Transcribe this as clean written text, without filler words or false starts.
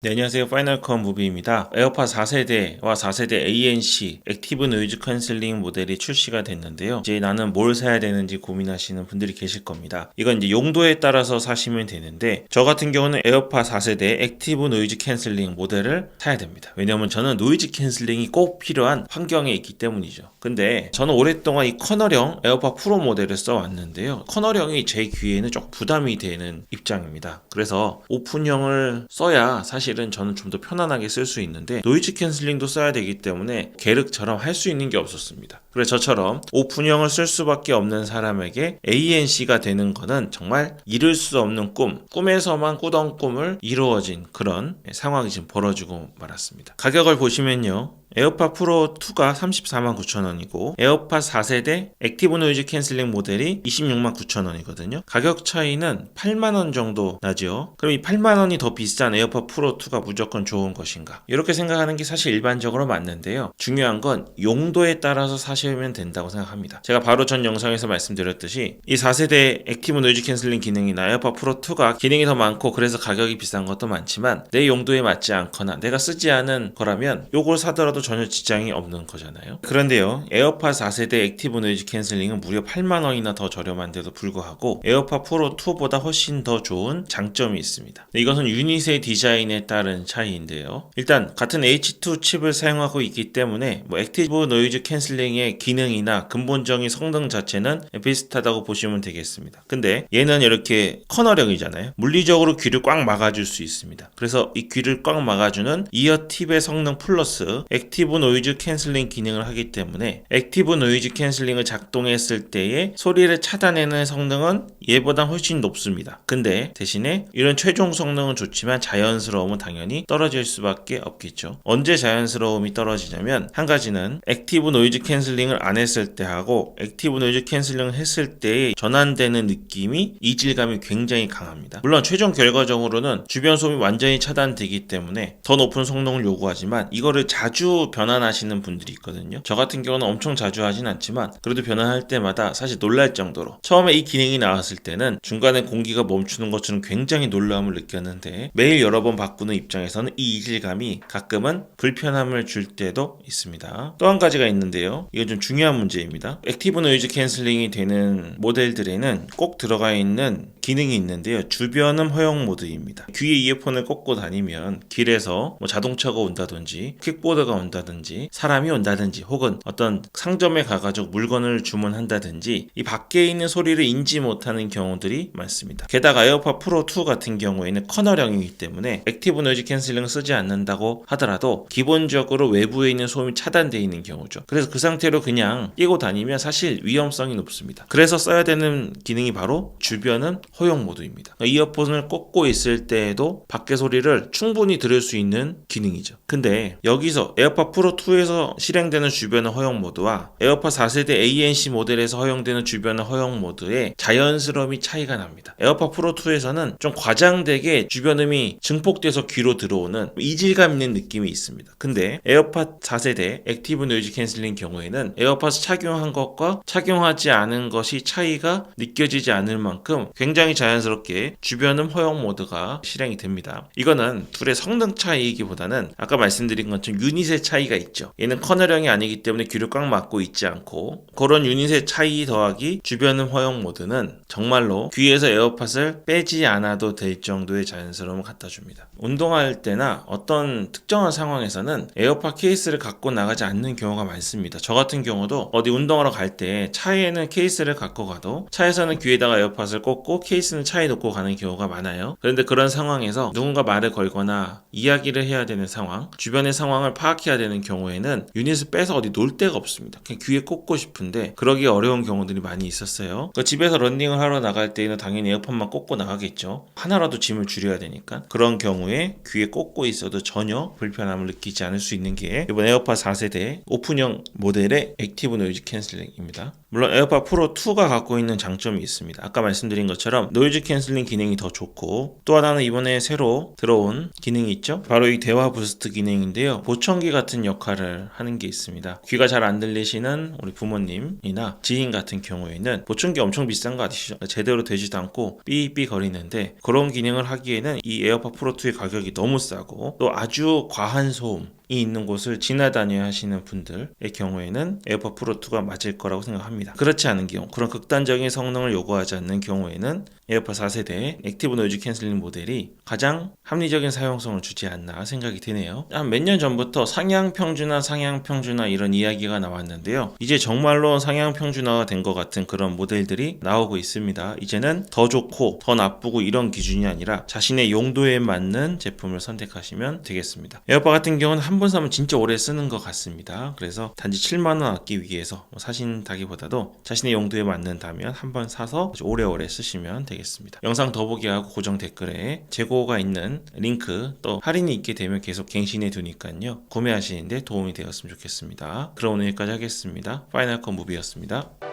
네, 안녕하세요. 파이널컷 무비입니다. 에어팟 4세대와 4세대 ANC 액티브 노이즈 캔슬링 모델이 출시가 됐는데요. 이제 나는 뭘 사야 되는지 고민하시는 분들이 계실 겁니다. 이건 이제 용도에 따라서 사시면 되는데 저 같은 경우는 에어팟 4세대 액티브 노이즈 캔슬링 모델을 사야 됩니다. 왜냐면 저는 노이즈 캔슬링이 꼭 필요한 환경에 있기 때문이죠. 근데 저는 오랫동안 이 커널형 에어팟 프로 모델을 써왔는데요. 커널형이 제 귀에는 좀 부담이 되는 입장입니다. 그래서 오픈형을 써야 사실은 저는 좀 더 편안하게 쓸 수 있는데 노이즈 캔슬링도 써야 되기 때문에 계륵처럼 할 수 있는 게 없었습니다. 그래서 저처럼 오픈형을 쓸 수밖에 없는 사람에게 ANC가 되는 거는 정말 이룰 수 없는 꿈에서만 꾸던 꿈을 이루어진 그런 상황이 지금 벌어지고 말았습니다. 가격을 보시면요. 에어팟 프로 2가 349,000원이고 에어팟 4세대 액티브 노이즈 캔슬링 모델이 269,000원이거든요. 가격 차이는 8만원 정도 나죠. 그럼 이 8만원이 더 비싼 에어팟 프로 2가 무조건 좋은 것인가? 이렇게 생각하는 게 사실 일반적으로 맞는데요. 중요한 건 용도에 따라서 사시면 된다고 생각합니다. 제가 바로 전 영상에서 말씀드렸듯이 이 4세대 액티브 노이즈 캔슬링 기능이나 에어팟 프로 2가 기능이 더 많고 그래서 가격이 비싼 것도 많지만 내 용도에 맞지 않거나 내가 쓰지 않은 거라면 요걸 사더라도 전혀 지장이 없는 거잖아요. 그런데요, 에어팟 4세대 액티브 노이즈 캔슬링은 무려 8만원이나 더 저렴한데도 불구하고 에어팟 프로 2보다 훨씬 더 좋은 장점이 있습니다. 이것은 유닛의 디자인에 따른 차이인데요. 일단 같은 H2 칩을 사용하고 있기 때문에 액티브 노이즈 캔슬링의 기능이나 근본적인 성능 자체는 비슷하다고 보시면 되겠습니다. 근데 얘는 이렇게 커널형이잖아요. 물리적으로 귀를 꽉 막아줄 수 있습니다. 그래서 이 귀를 꽉 막아주는 이어 팁의 성능 플러스 액티브 노이즈 캔슬링 기능을 하기 때문에 액티브 노이즈 캔슬링을 작동했을 때의 소리를 차단해내는 성능은 얘보다 훨씬 높습니다. 근데 대신에 이런 최종 성능은 좋지만 자연스러움은 당연히 떨어질 수밖에 없겠죠. 언제 자연스러움이 떨어지냐면 한 가지는 액티브 노이즈 캔슬링을 안 했을 때 하고 액티브 노이즈 캔슬링을 했을 때의 전환되는 느낌이 이질감이 굉장히 강합니다. 물론 최종 결과적으로는 주변 소음이 완전히 차단되기 때문에 더 높은 성능을 요구하지만 이거를 자주 변환하시는 분들이 있거든요. 저 같은 경우는 엄청 자주 하진 않지만 그래도 변환할 때마다 사실 놀랄 정도로 처음에 이 기능이 나왔을 때는 중간에 공기가 멈추는 것처럼 굉장히 놀라움을 느꼈는데 매일 여러 번 바꾸는 입장에서는 이 이질감이 가끔은 불편함을 줄 때도 있습니다. 또 한 가지가 있는데요. 이건 좀 중요한 문제입니다. 액티브 노이즈 캔슬링이 되는 모델들에는 꼭 들어가 있는 기능이 있는데요. 주변음 허용 모드입니다. 귀에 이어폰을 꽂고 다니면 길에서 자동차가 온다든지 킥보드가 온다든지 사람이 온다든지 혹은 어떤 상점에 가가지고 물건을 주문한다든지 이 밖에 있는 소리를 인지 못하는 경우들이 많습니다. 게다가 에어팟 프로 2 같은 경우에는 커널형이기 때문에 액티브 노이즈 캔슬링을 쓰지 않는다고 하더라도 기본적으로 외부에 있는 소음이 차단되어 있는 경우죠. 그래서 그 상태로 그냥 끼고 다니면 사실 위험성이 높습니다. 그래서 써야 되는 기능이 바로 주변은 허용 모드입니다. 이어폰을 꽂고 있을 때에도 밖의 소리를 충분히 들을 수 있는 기능이죠. 근데 여기서 에어팟 프로 2에서 실행되는 주변의 허용 모드와 에어팟 4세대 ANC 모델에서 허용되는 주변의 허용 모드의 자연스러움이 차이가 납니다. 에어팟 프로 2에서는 좀 과장되게 주변음이 증폭돼서 귀로 들어오는 이질감 있는 느낌이 있습니다. 근데 에어팟 4세대 액티브 노이즈 캔슬링 경우에는 에어팟 착용한 것과 착용하지 않은 것이 차이가 느껴지지 않을 만큼 굉장히 자연스럽게 주변음 허용 모드가 실행이 됩니다. 이거는 둘의 성능 차이이기보다는 아까 말씀드린 것처럼 유닛의 차이가 있죠. 얘는 커널형이 아니기 때문에 귀를 꽉 막고 있지 않고 그런 유닛의 차이 더하기 주변음 허용 모드는 정말로 귀에서 에어팟을 빼지 않아도 될 정도의 자연스러움을 갖다 줍니다. 운동할 때나 어떤 특정한 상황에서는 에어팟 케이스를 갖고 나가지 않는 경우가 많습니다. 저 같은 경우도 어디 운동하러 갈 때 차에는 케이스를 갖고 가도 차에서는 귀에다가 에어팟을 꽂고 케이스는 차에 놓고 가는 경우가 많아요. 그런데 그런 상황에서 누군가 말을 걸거나 이야기를 해야 되는 상황, 주변의 상황을 파악해야 되는 경우에는 유닛을 빼서 어디 놓을 데가 없습니다. 그냥 귀에 꽂고 싶은데 그러기 어려운 경우들이 많이 있었어요. 집에서 런닝을 하러 나갈 때는 당연히 에어팟만 꽂고 나가겠죠. 하나라도 짐을 줄여야 되니까. 그런 경우에 귀에 꽂고 있어도 전혀 불편함을 느끼지 않을 수 있는 게 이번 에어팟 4세대 오픈형 모델의 액티브 노이즈 캔슬링입니다. 물론 에어팟 프로 2가 갖고 있는 장점이 있습니다. 아까 말씀드린 것처럼 노이즈 캔슬링 기능이 더 좋고, 또 하나는 이번에 새로 들어온 기능이 있죠. 바로 이 대화 부스트 기능인데요. 보청기 같은 역할을 하는 게 있습니다. 귀가 잘 안 들리시는 우리 부모님이나 지인 같은 경우에는 보청기 엄청 비싼 거 아시죠? 제대로 되지도 않고 삐삐 거리는데, 그런 기능을 하기에는 이 에어팟 프로 2의 가격이 너무 싸고 또 아주 과한 소음 이 있는 곳을 지나다녀야 하시는 분들의 경우에는 에어팟 프로 2가 맞을 거라고 생각합니다. 그렇지 않은 경우, 그런 극단적인 성능을 요구하지 않는 경우에는 에어팟 4세대 액티브 노이즈 캔슬링 모델이 가장 합리적인 사용성을 주지 않나 생각이 드네요. 한 몇 년 전부터 상향 평준화 이런 이야기가 나왔는데요. 이제 정말로 상향 평준화가 된 것 같은 그런 모델들이 나오고 있습니다. 이제는 더 좋고 더 나쁘고 이런 기준이 아니라 자신의 용도에 맞는 제품을 선택하시면 되겠습니다. 에어팟 같은 경우는 한 번 사면 진짜 오래 쓰는 것 같습니다. 그래서 단지 7만원 아끼기 위해서 사신다기보다도 자신의 용도에 맞는다면 한 번 사서 오래오래 쓰시면 되겠습니다. 영상 더보기하고 고정 댓글에 재고가 있는 링크, 또 할인이 있게 되면 계속 갱신해 두니까요. 구매하시는데 도움이 되었으면 좋겠습니다. 그럼 오늘 여기까지 하겠습니다. 파이널 컷 무비였습니다.